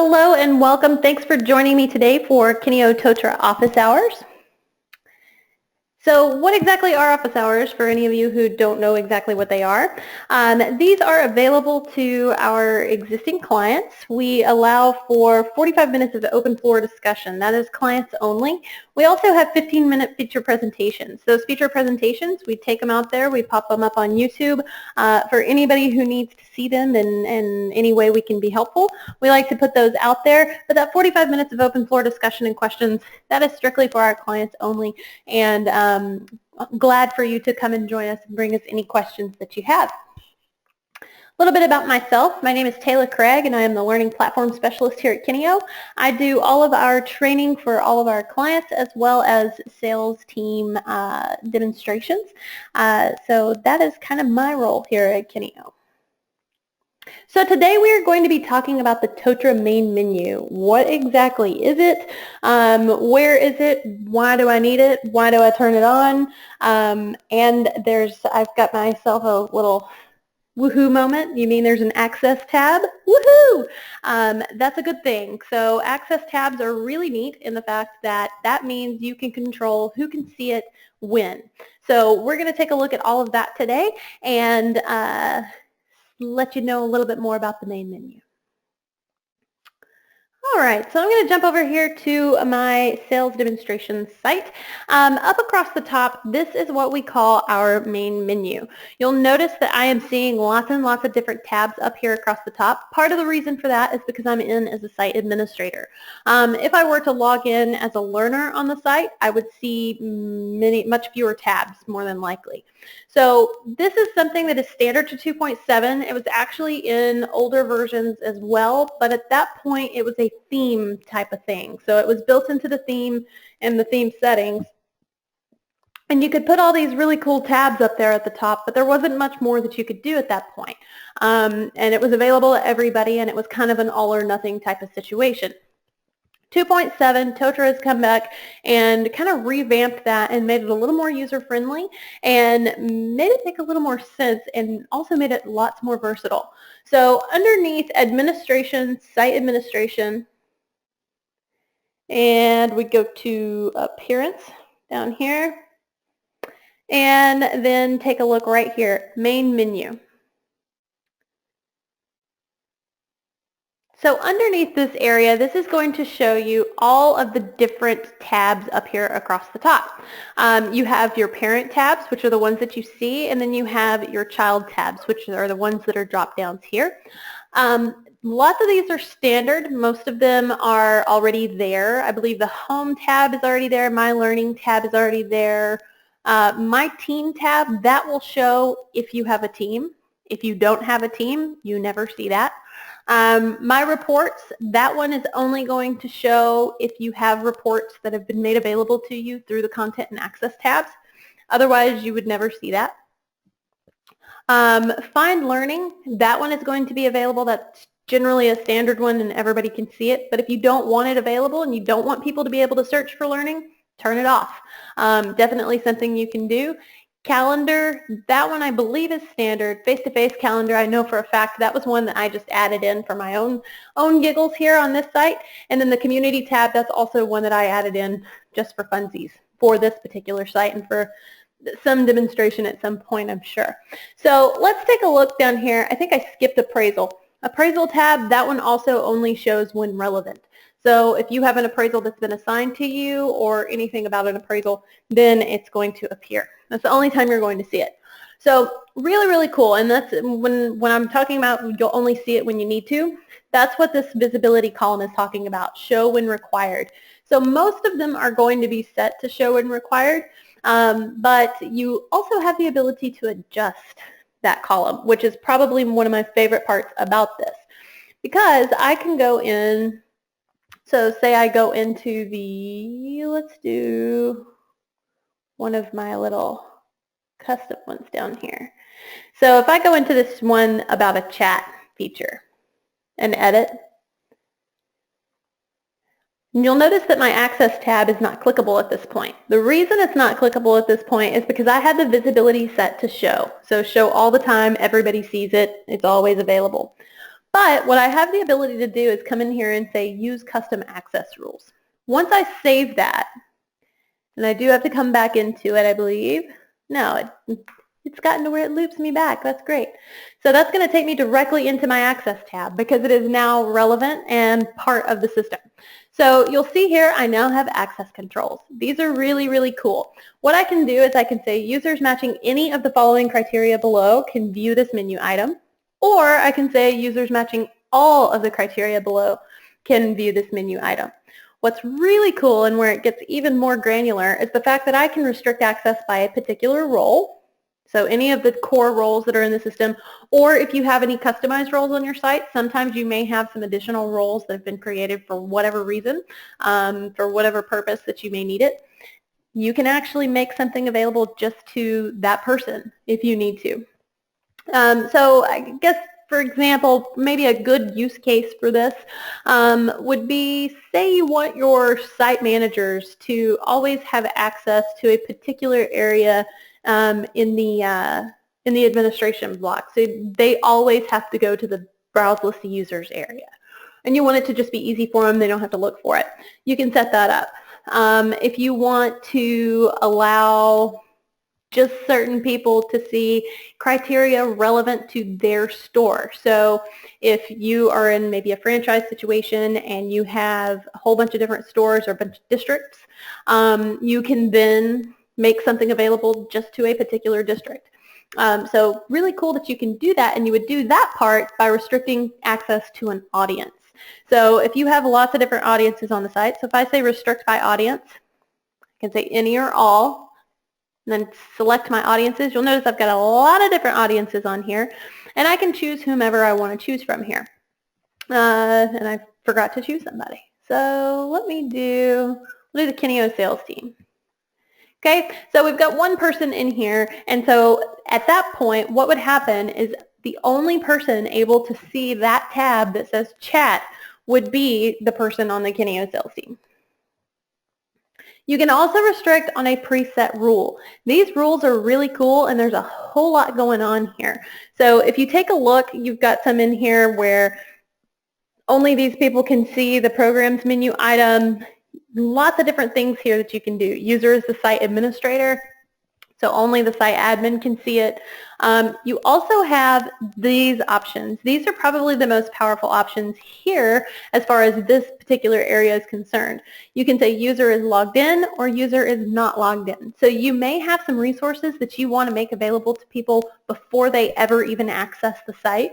Hello and welcome. Thanks for joining me today for Kineo Totara office hours. So what exactly are office hours for any of you who don't know exactly what they are? These are available to our existing clients. We allow for 45 minutes of open floor discussion. That is clients only. We also have 15-minute feature presentations. Those feature presentations, we take them out there, we pop them up on YouTube for anybody who needs to see them in any way we can be helpful. We like to put those out there, but that 45 minutes of open floor discussion and questions, that is strictly for our clients only, and glad for you to come and join us and bring us any questions that you have. A little bit about myself. My name is Taylor Craig, and I am the Learning Platform Specialist here at Kineo. I do all of our training for all of our clients as well as sales team demonstrations. So that is kind of my role here at Kineo. So today we are going to be talking about the Totara main menu. What exactly is it? Where is it? Why do I need it? Why do I turn it on? And I've got myself a little woohoo moment. You mean there's an access tab? Woohoo! That's a good thing. So access tabs are really neat in the fact that that means you can control who can see it when. So we're going to take a look at all of that today and let you know a little bit more about the main menu. All right, so I'm going to jump over here to my sales demonstration site. Up across the top, this is what we call our main menu. You'll notice that I am seeing lots and lots of different tabs up here across the top. Part of the reason for that is because I'm in as a site administrator. If I were to log in as a learner on the site, I would see much fewer tabs, more than likely. So this is something that is standard to 2.7. It was actually in older versions as well, but at that point it was a theme type of thing. So it was built into the theme and the theme settings. And you could put all these really cool tabs up there at the top, but there wasn't much more that you could do at that point. And it was available to everybody, and it was kind of an all or nothing type of situation. 2.7, Totara has come back and kind of revamped that and made it a little more user-friendly and made it make a little more sense and also made it lots more versatile. So underneath administration, site administration, and we go to appearance down here, and then take a look right here, main menu. So underneath this area, this is going to show you all of the different tabs up here across the top. You have your parent tabs, which are the ones that you see, and then you have your child tabs, which are the ones that are drop downs here. Lots of these are standard. Most of them are already there. I believe the home tab is already there. My learning tab is already there. My team tab, that will show if you have a team. If you don't have a team, you never see that. My reports, that one is only going to show if you have reports that have been made available to you through the content and access tabs. Otherwise, you would never see that. Find learning, that one is going to be available. That's generally a standard one and everybody can see it. But if you don't want it available and you don't want people to be able to search for learning, turn it off. Definitely something you can do. Calendar, that one I believe is standard. Face-to-face calendar, I know for a fact that was one that I just added in for my own giggles here on this site. And then the community tab, that's also one that I added in just for funsies for this particular site and for some demonstration at some point, I'm sure. So let's take a look down here. I think I skipped appraisal. Appraisal tab, that one also only shows when relevant. So if you have an appraisal that's been assigned to you or anything about an appraisal, then it's going to appear. That's the only time you're going to see it. So really, really cool. And that's when I'm talking about you'll only see it when you need to. That's what this visibility column is talking about, show when required. So most of them are going to be set to show when required, but you also have the ability to adjust that column, which is probably one of my favorite parts about this, because I can go in. So say I go into the, let's do one of my little custom ones down here. So if I go into this one about a chat feature and edit, you'll notice that my access tab is not clickable at this point. The reason it's not clickable at this point is because I had the visibility set to show. So show all the time, everybody sees it, it's always available. But what I have the ability to do is come in here and say use custom access rules. Once I save that, and I do have to come back into it, I believe. No, it's gotten to where it loops me back. That's great. So that's going to take me directly into my Access tab because it is now relevant and part of the system. So you'll see here I now have access controls. These are really, really cool. What I can do is I can say users matching any of the following criteria below can view this menu item, or I can say users matching all of the criteria below can view this menu item. What's really cool and where it gets even more granular is the fact that I can restrict access by a particular role. So any of the core roles that are in the system, or if you have any customized roles on your site, sometimes you may have some additional roles that have been created for whatever reason, for whatever purpose that you may need it. You can actually make something available just to that person if you need to. So I guess, for example, maybe a good use case for this would be, say you want your site managers to always have access to a particular area in the administration block. So they always have to go to the Browse List of Users area. And you want it to just be easy for them. They don't have to look for it. You can set that up. If you want to allow just certain people to see criteria relevant to their store. So if you are in maybe a franchise situation and you have a whole bunch of different stores or a bunch of districts, you can then make something available just to a particular district. So really cool that you can do that, and you would do that part by restricting access to an audience. So if you have lots of different audiences on the site, so if I say restrict by audience, I can say any or all, and then select my audiences. You'll notice I've got a lot of different audiences on here, and I can choose whomever I want to choose from here. And I forgot to choose somebody. So let me do the Kineo sales team. Okay, so we've got one person in here, and so at that point, what would happen is the only person able to see that tab that says chat would be the person on the Kineo sales team. You can also restrict on a preset rule. These rules are really cool, and there's a whole lot going on here. So if you take a look, you've got some in here where only these people can see the programs menu item. Lots of different things here that you can do. User is the site administrator, so only the site admin can see it. You also have these options. These are probably the most powerful options here as far as this particular area is concerned. You can say user is logged in or user is not logged in. So you may have some resources that you want to make available to people before they ever even access the site.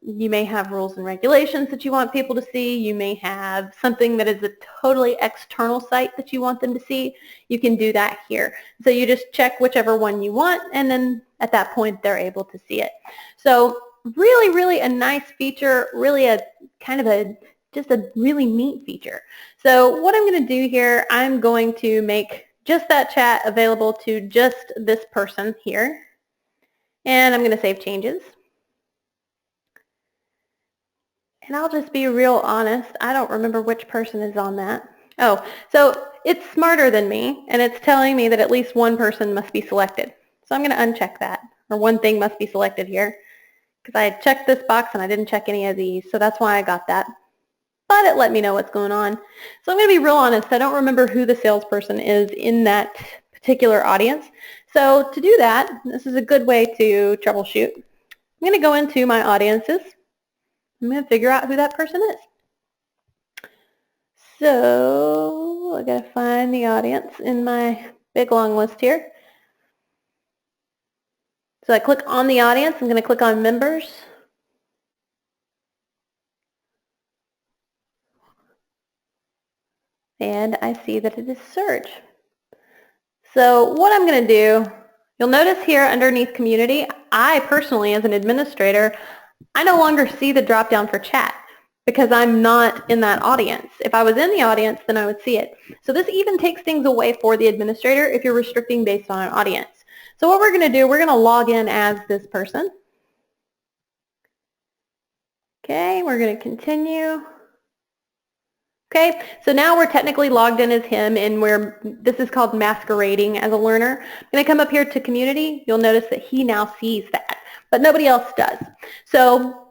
You may have rules and regulations that you want people to see. You may have something that is a totally external site that you want them to see. You can do that here. So you just check whichever one you want, and then at that point they're able to see it. So really, really a nice feature, really a kind of just a really neat feature. So what I'm going to do here, I'm going to make just that chat available to just this person here, and I'm going to save changes. And I'll just be real honest, I don't remember which person is on that. Oh, so it's smarter than me, and it's telling me that at least one person must be selected. So I'm going to uncheck that, or one thing must be selected here, because I checked this box and I didn't check any of these, so that's why I got that. But it let me know what's going on. So I'm going to be real honest, I don't remember who the salesperson is in that particular audience. So to do that, this is a good way to troubleshoot. I'm going to go into my audiences. I'm going to figure out who that person is. So I got to find the audience in my big long list here. So I click on the audience. I'm going to click on members. And I see that it is search. So what I'm going to do, you'll notice here underneath community, I personally as an administrator, I no longer see the drop down for chat because I'm not in that audience. If I was in the audience, then I would see it. So this even takes things away for the administrator if you're restricting based on an audience. So what we're going to do, we're going to log in as this person. Okay, we're going to continue. Okay, so now we're technically logged in as him, and this is called masquerading as a learner. I'm going to come up here to community. You'll notice that he now sees that, but nobody else does. So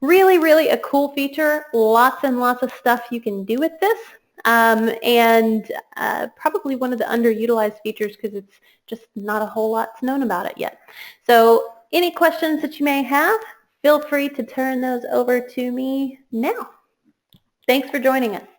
Really, really a cool feature. Lots and lots of stuff you can do with this. And probably one of the underutilized features because it's just not a whole lot's known about it yet. So any questions that you may have, feel free to turn those over to me now. Thanks for joining us.